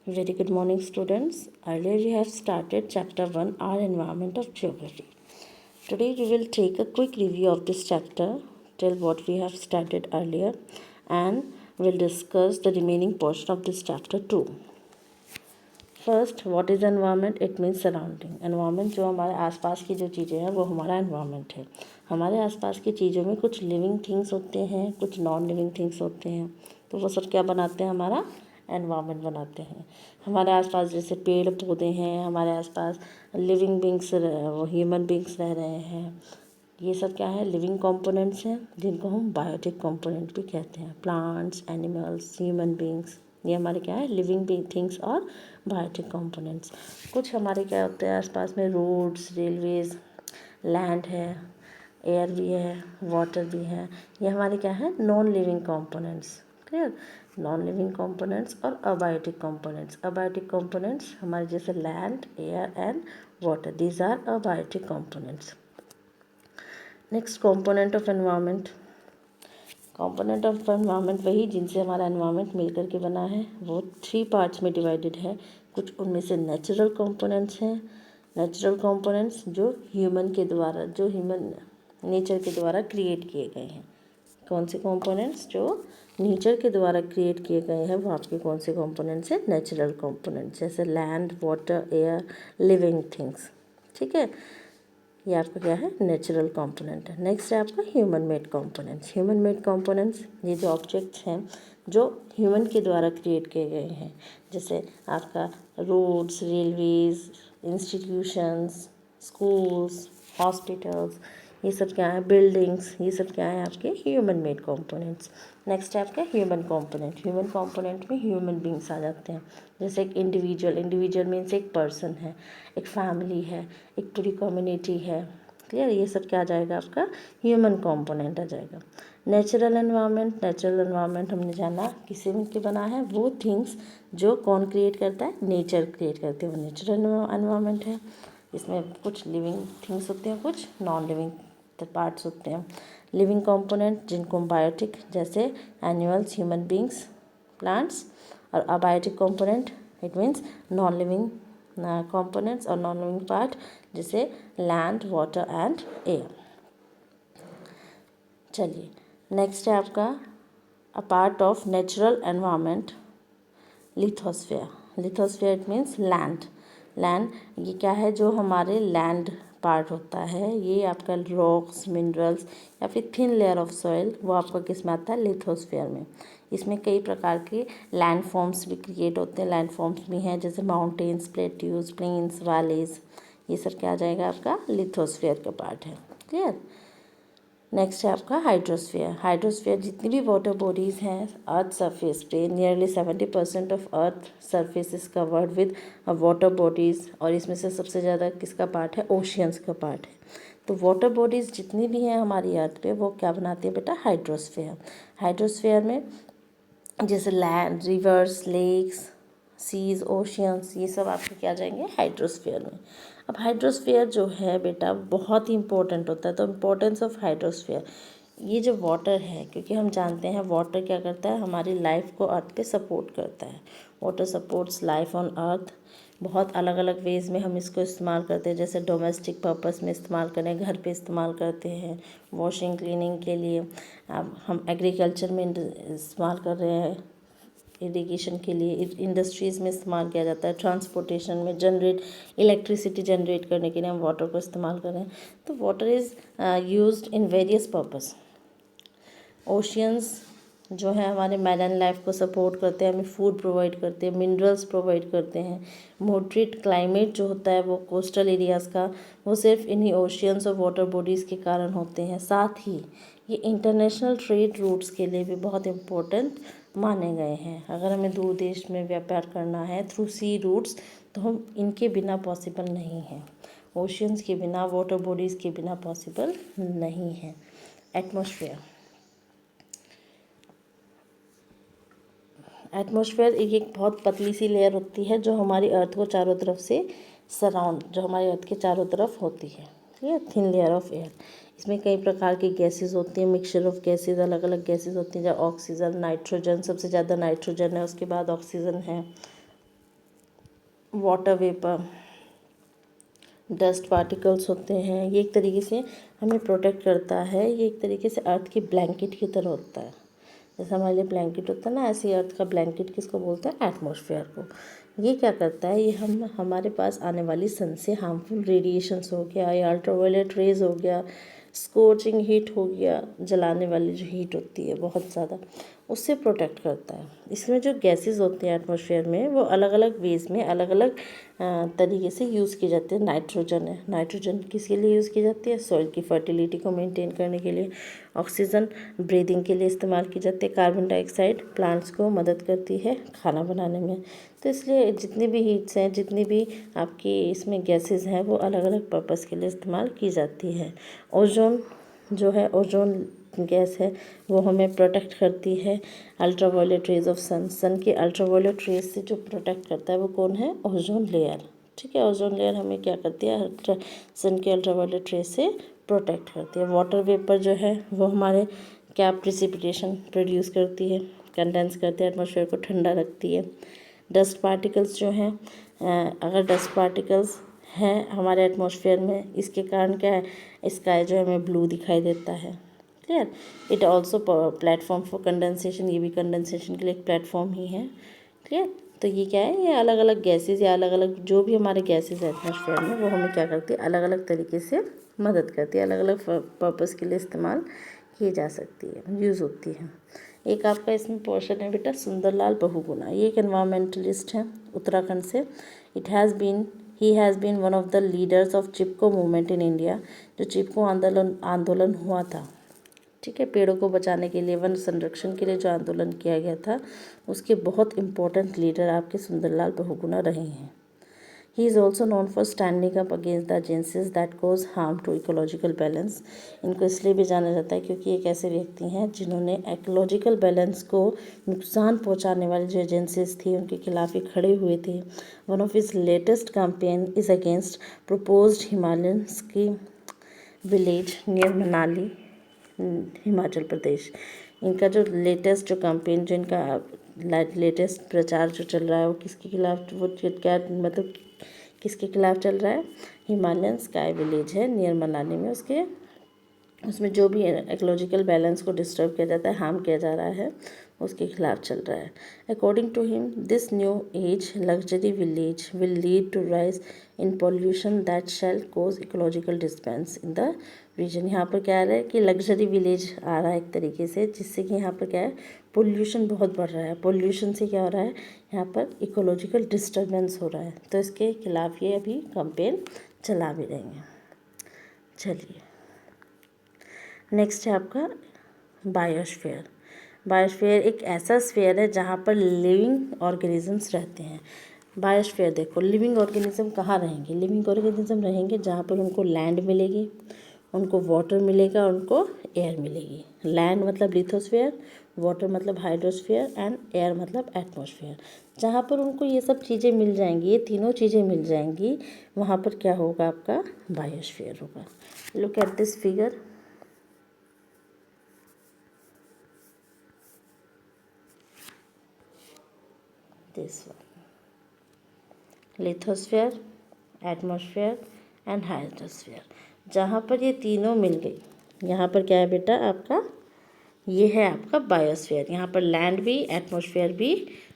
Very good morning, students. Earlier we have started chapter 1, Our Environment of Geography. Today we will take a quick review of this chapter, tell what we have studied earlier, and we'll discuss the remaining portion of this chapter too. First, what is environment? It means surrounding. Environment जो हमारे आसपास की जो चीज़ें हैं वो हमारा environment है। हमारे आसपास की चीज़ों में कुछ लिविंग थिंग्स होते हैं, कुछ नॉन लिविंग थिंग्स होते हैं, तो वो सब क्या बनाते हैं? हमारा एनवायरनमेंट बनाते हैं। हमारे आसपास जैसे पेड़ पौधे हैं, हमारे आसपास लिविंग बींग्स, वो ह्यूमन बींग्स रह रहे हैं, ये सब क्या है? लिविंग कंपोनेंट्स हैं, जिनको हम बायोटिक कंपोनेंट भी कहते हैं। प्लांट्स, एनिमल्स, ह्यूमन बींग्स, ये हमारे क्या है? लिविंग थिंग्स और बायोटिक कंपोनेंट्स। कुछ हमारे क्या होते हैं आसपास में? रोड्स, रेलवेज, लैंड है, एयर भी है, वाटर भी है, ये हमारे क्या है? Non living components. Clear? Non living components और अबायोटिक कंपोनेंट्स। अबायोटिक कंपोनेंट्स हमारे जैसे land, air and water, these are abiotic components. Next, component of environment. Component of environment वही जिनसे हमारा एनवायरनमेंट मिलकर के बना है, वो 3 पार्ट्स में डिवाइडेड है। कुछ उनमें से नेचुरल कंपोनेंट्स हैं, नेचुरल कंपोनेंट्स जो ह्यूमन नेचर के द्वारा क्रिएट किए गए हैं। कौन से कंपोनेंट्स जो नेचर के द्वारा क्रिएट किए गए हैं, वो आपके कौन से कंपोनेंट्स हैं? नेचुरल कंपोनेंट्स, जैसे land, water, air, living things. ठीक है, ये आपका क्या है? नेचुरल कंपोनेंट है। नेक्स्ट है आपका human made components. Human made components ये जो ऑब्जेक्ट्स हैं जो ह्यूमन के द्वारा क्रिएट किए गए हैं, जैसे आपका roads, railways, institutions, schools, hospitals, ये सब क्या है? बिल्डिंग्स, ये सब क्या है? आपके ह्यूमन मेड कंपोनेंट्स। नेक्स्ट है आपका ह्यूमन कंपोनेंट। ह्यूमन कंपोनेंट में ह्यूमन बींग्स आ जाते हैं, जैसे एक इंडिविजुअल मीन्स एक पर्सन है, एक फैमिली है, एक पूरी कम्युनिटी है। क्लियर? ये सब क्या आ जाएगा? आपका ह्यूमन कंपोनेंट आ जाएगा। नेचुरल एनवायरनमेंट हमने जाना किससे मिलकर बना है? वो थिंग्स जो कौन क्रिएट करता है? नेचर क्रिएट करते हैं, वो नेचुरल एनवायरनमेंट है। इसमें कुछ लिविंग थिंग्स होते हैं, कुछ नॉन लिविंग पार्ट्स होते हैं। लिविंग कंपोनेंट जिनको बायोटिक, जैसे एनिमल्स, ह्यूमन बींग्स, प्लांट्स, और abiotic component it means non living components और नॉन लिविंग पार्ट, जैसे लैंड, वाटर एंड एयर। चलिए, नेक्स्ट है आपका a part of natural environment, lithosphere. Lithosphere it means land. ये क्या है? जो हमारे लैंड पार्ट होता है, ये आपका रॉक्स, मिनरल्स या फिर थिन लेयर ऑफ सॉइल, वो आपका किस में आता है? लिथोस्फीयर में। इसमें कई प्रकार के लैंड फॉर्म्स भी क्रिएट होते हैं। लैंड फॉर्म्स भी हैं, जैसे माउंटेन्स, प्लेट्यूज, प्लेन्स, वैलीज, ये सब क्या आ जाएगा? आपका लिथोस्फीयर का पार्ट है। क्लियर? नेक्स्ट है आपका हाइड्रोस्फीयर। हाइड्रोस्फीयर जितनी भी वाटर बॉडीज़ हैं अर्थ सरफेस पे, nearly 70% of earth surface is covered with water bodies, और इसमें से सबसे ज़्यादा किसका पार्ट है? ओशियंस का पार्ट है। तो वाटर बॉडीज़ जितनी भी हैं हमारी अर्थ पे, वो क्या बनाती है बेटा? हाइड्रोस्फीयर। हाइड्रोस्फीयर में जैसे land, rivers, lakes, seas, oceans, ये सब आपके क्या जाएंगे? हाइड्रोस्फीयर में। अब हाइड्रोस्फीयर जो है बेटा बहुत ही इंपॉर्टेंट होता है। तो इम्पोर्टेंस ऑफ हाइड्रोस्फीयर, ये जो वाटर है, क्योंकि हम जानते हैं वाटर क्या करता है? हमारी लाइफ को अर्थ पे सपोर्ट करता है। Water supports life on earth. बहुत अलग अलग वेज में हम इसको इस्तेमाल करते हैं, जैसे डोमेस्टिक पर्पस में इस्तेमाल करें, घर पे इस्तेमाल करते हैं, वॉशिंग, क्लीनिंग के लिए। अब हम एग्रीकल्चर में इस्तेमाल कर रहे हैं, इरिगेशन के लिए, इंडस्ट्रीज़ में इस्तेमाल किया जाता है, ट्रांसपोर्टेशन में, इलेक्ट्रिसिटी जनरेट करने के लिए हम वाटर को इस्तेमाल करें। तो water is used in various purpose. Oceans जो है हमारे मैरीन लाइफ को सपोर्ट करते हैं, हमें फूड प्रोवाइड करते हैं, मिनरल्स प्रोवाइड करते हैं। मॉडरेट क्लाइमेट जो होता है वो कोस्टल एरियाज़ का, वो सिर्फ इन्हीं ओशियंस और वाटर बॉडीज़ के कारण होते हैं। साथ ही ये इंटरनेशनल ट्रेड रूट्स के लिए भी बहुत इम्पोर्टेंट माने गए हैं। अगर हमें दूर देश में व्यापार करना है थ्रू सी रूट्स, तो हम इनके बिना पॉसिबल नहीं है। ओशियंस के बिना, वाटर बॉडीज़ के बिना पॉसिबल नहीं है। एटमॉस्फेयर एक बहुत पतली सी लेयर होती है जो हमारी अर्थ को चारों तरफ से जो हमारी अर्थ के चारों तरफ होती है। ठीक है, थिन लेयर ऑफ एयर। इसमें कई प्रकार की गैसेस होती हैं, मिक्सचर ऑफ गैसेस, अलग अलग गैसेस होती हैं, जैसे ऑक्सीजन, नाइट्रोजन, सबसे ज़्यादा नाइट्रोजन है, उसके बाद ऑक्सीजन है। वाटर वेपर, डस्ट पार्टिकल्स होते हैं। ये एक तरीके से हमें प्रोटेक्ट करता है। ये एक तरीके से अर्थ की ब्लैंकेट की तरह होता है। जैसे हमारे लिए ब्लैंकेट होता है ना, ऐसे ही अर्थ का ब्लैंकेट किसको बोलते हैं? एटमॉस्फेयर को। ये क्या करता है? ये हमारे पास आने वाली सन से हार्मफुल रेडिएशंस हो गया या अल्ट्रावायलेट रेज हो गया, स्कोचिंग हीट हो गया, जलाने वाली जो हीट होती है बहुत ज़्यादा, उससे प्रोटेक्ट करता है। इसमें जो गैसेस होते हैं एटमॉस्फेयर में, वो अलग अलग वेज में अलग अलग तरीके से यूज़ की जाती है। नाइट्रोजन है, नाइट्रोजन किसके लिए यूज़ की जाती है? सॉइल की फर्टिलिटी को मेंटेन करने के लिए। ऑक्सीजन ब्रीदिंग के लिए इस्तेमाल की जाती है। कार्बन डाइऑक्साइड प्लांट्स को मदद करती है खाना बनाने में। तो इसलिए जितनी भी हीट्स हैं, जितनी भी आपकी इसमें गैसेस हैं, वो अलग अलग पर्पज़ के लिए इस्तेमाल की जाती है। ओजोन जो है, ओजोन गैस है, वो हमें प्रोटेक्ट करती है अल्ट्रावायलेट रेज ऑफ सन के अल्ट्रावायलेट रेज से जो प्रोटेक्ट करता है वो कौन है? Ozone layer. ठीक है, ओजोन लेयर हमें क्या करती है? सन के अल्ट्रावायलेट रेज से प्रोटेक्ट करती है। वाटर वेपर जो है वो हमारे क्या प्रिसिपिटेशन प्रोड्यूस करती है, कंडेंस करती है, एटमॉस्फेयर को ठंडा रखती है। डस्ट पार्टिकल्स जो हैं, अगर डस्ट पार्टिकल्स हैं हमारे एटमॉस्फेयर में, इसके कारण क्या है? स्काई जो है हमें ब्लू दिखाई देता है। Clear? It also platform for condensation, ये भी कंडेंसेशन के लिए एक प्लेटफॉर्म ही है। क्लियर? तो ये क्या है? ये अलग अलग गैसेज या अलग अलग जो भी हमारे गैसेज है एटमॉस्फेयर में, वो हमें क्या करती है? अलग अलग तरीके से मदद करती है, अलग अलग पर्पज़ के लिए इस्तेमाल की जा सकती है, यूज़ होती है। एक आपका इसमें पोर्शन है बेटा सुंदरलाल बहुगुणा। ये एक एनवायरमेंटलिस्ट हैं उत्तराखंड से। He has been one of the leaders of Chipko movement in India. जो चिपको आंदोलन हुआ था, ठीक है, पेड़ों को बचाने के लिए, वन संरक्षण के लिए जो आंदोलन किया गया था, उसके बहुत इम्पोर्टेंट लीडर आपके सुंदरलाल बहुगुणा रहे हैं। He is also known for standing up against the agencies that cause harm to ecological balance. इनको इसलिए भी जाना जाता है क्योंकि एक ऐसे व्यक्ति हैं जिन्होंने इकोलॉजिकल बैलेंस को नुकसान पहुंचाने वाली जो एजेंसीज थी उनके खिलाफ ही खड़े हुए थे। One of his latest campaign is against proposed Himalayan ski village near Manali, Himachal Pradesh. इनका जो लेटेस्ट जो कैंपेन, जो इनका लेटेस्ट प्रचार जो चल रहा है, वो किसके खिलाफ, वो क्या मतलब किसके खिलाफ चल रहा है? हिमालयन स्काई विलेज है नियर मनाली में, उसमें जो भी इकोलॉजिकल बैलेंस को डिस्टर्ब किया जाता है, हार्म किया जा रहा है, उसके खिलाफ चल रहा है। According to him, this new age luxury village will lead to rise in pollution that shall cause ecological disturbance in the region. यहाँ पर क्या आ रहा है कि लग्जरी विलेज आ रहा है एक तरीके से, जिससे कि यहाँ पर क्या है? पोल्यूशन बहुत बढ़ रहा है। पोल्यूशन से क्या हो रहा है? यहाँ पर इकोलॉजिकल डिस्टर्बेंस हो रहा है। तो इसके खिलाफ ये अभी कैंपेन चला भी रही हैं। चलिए, नेक्स्ट है आपका बायोस्फीयर। बायोस्फीयर एक ऐसा स्फीयर है जहाँ पर लिविंग ऑर्गेनिजम्स रहते हैं। बायोस्फीयर देखो, लिविंग ऑर्गेनिज्म कहाँ रहेंगे? लिविंग ऑर्गेनिज्म रहेंगे जहाँ पर उनको लैंड मिलेगी, उनको वाटर मिलेगा, उनको एयर मिलेगी। लैंड मतलब लिथोस्फीयर, वाटर मतलब हाइड्रोस्फीयर एंड एयर मतलब एटमॉस्फेयर। जहाँ पर उनको ये सब चीज़ें मिल जाएंगी, ये तीनों चीज़ें मिल जाएंगी, वहाँ पर क्या होगा? आपका बायोस्फीयर होगा। Look at this figure. This one, lithosphere, atmosphere and hydrosphere. जहाँ पर ये तीनों मिल गई, यहाँ पर क्या है बेटा? आपका ये है आपका बायोस्फीयर। यहाँ पर लैंड भी, एटमॉस्फेयर भी,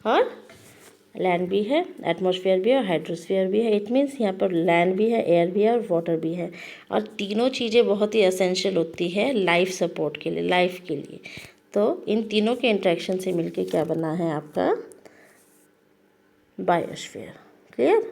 और लैंड भी है, एटमॉस्फेयर भी है और हाइड्रोस्फीयर भी है। इट मीन्स यहाँ पर लैंड भी है, एयर भी है और वाटर भी है। और तीनों चीज़ें बहुत ही एसेंशियल होती है लाइफ सपोर्ट के लिए, लाइफ के लिए। तो इन तीनों के इंट्रैक्शन से मिलके क्या बना है? आपका बायोस्फीयर। क्लियर?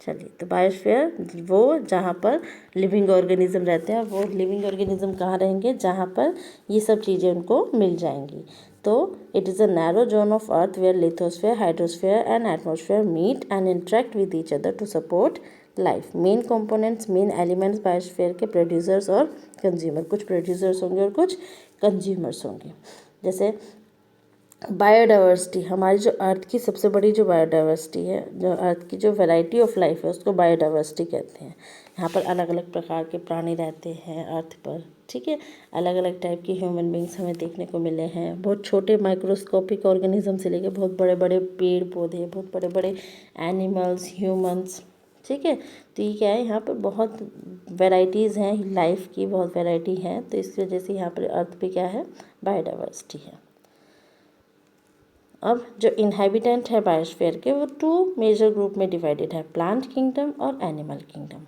चलिए, तो बायोस्फीयर वो जहाँ पर लिविंग ऑर्गेनिज्म रहते हैं, वो लिविंग ऑर्गेनिज्म कहाँ रहेंगे? जहाँ पर ये सब चीज़ें उनको मिल जाएंगी। तो it is a narrow zone of earth where lithosphere, hydrosphere and atmosphere meet and interact with each other to support life. Main components, main elements biosphere के प्रोड्यूसर्स और कंज्यूमर। कुछ प्रोड्यूसर्स होंगे और कुछ कंज्यूमर्स होंगे। जैसे बायोडाइवर्सिटी, हमारी जो अर्थ की सबसे बड़ी जो बायोडाइवर्सिटी है, जो अर्थ की जो वैरायटी ऑफ लाइफ है, उसको बायोडाइवर्सिटी कहते हैं। यहाँ पर अलग अलग प्रकार के प्राणी रहते हैं अर्थ पर। ठीक है। अलग अलग टाइप के ह्यूमन बींग्स हमें देखने को मिले हैं, बहुत छोटे माइक्रोस्कोपिक ऑर्गेनिज्म से लेकर बहुत बड़े बड़े पेड़ पौधे, बहुत बड़े बड़े एनिमल्स, ह्यूमंस, ठीक है। तो ये क्या है, यहाँ पर बहुत वैरायटीज़ हैं लाइफ की, बहुत वैरायटी है। तो इस वजह से यहाँ पर अर्थ पे क्या है, बायोडाइवर्सिटी है। अब जो इनहेबिटेंट है बायोस्फीयर के, वो 2 मेजर ग्रुप में डिवाइडेड है, प्लांट किंगडम और एनिमल किंगडम।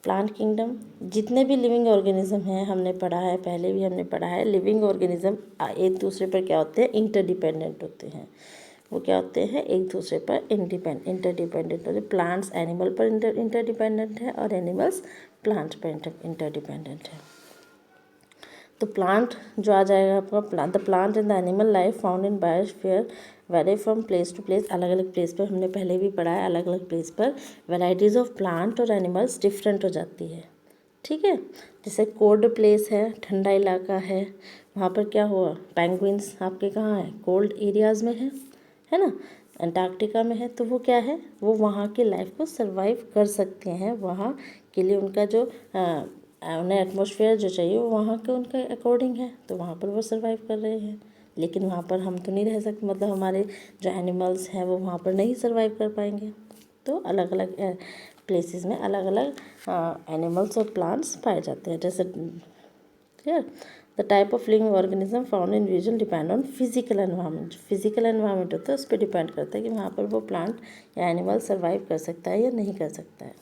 प्लांट किंगडम जितने भी लिविंग ऑर्गेनिज्म हैं, हमने पढ़ा है, पहले भी हमने पढ़ा है, लिविंग ऑर्गेनिज्म एक दूसरे पर क्या होते हैं, इंटरडिपेंडेंट होते हैं। वो क्या होते हैं, एक दूसरे पर इंटरडिपेंडेंट होते। प्लांट्स एनिमल पर इंटरडिपेंडेंट है और एनिमल्स प्लांट पर इंटरडिपेंडेंट है। तो प्लांट जो आ जाएगा आपका, the plant and the animal life found in biosphere vary from place to place. अलग अलग प्लेस पर, हमने पहले भी पढ़ा है, अलग अलग प्लेस पर वेराइटीज़ ऑफ प्लांट और एनिमल्स डिफरेंट हो जाती है, ठीक है। जैसे कोल्ड प्लेस है, ठंडा इलाका है, वहाँ पर क्या हुआ, पेंगुइन्स आपके कहाँ है, कोल्ड एरियाज़ में है ना, अंटार्कटिका में है। तो वो क्या है, वो वहाँ की लाइफ को सर्वाइव कर सकते हैं। वहाँ के लिए उनका जो उन्हें एटमॉस्फेयर जो चाहिए वो वहाँ के उनके अकॉर्डिंग है, तो वहाँ पर वो सर्वाइव कर रहे हैं। लेकिन वहाँ पर हम तो नहीं रह सकते, मतलब हमारे जो एनिमल्स हैं वो वहाँ पर नहीं सर्वाइव कर पाएंगे। तो अलग अलग प्लेसेस में अलग अलग एनिमल्स और प्लांट्स पाए जाते हैं। जैसे clear, the type of living organism found in region depend on physical environment. Physical environment होता है उस पर डिपेंड करता है कि वहाँ पर वो प्लांट या एनिमल सर्वाइव कर सकता है या नहीं कर सकता है।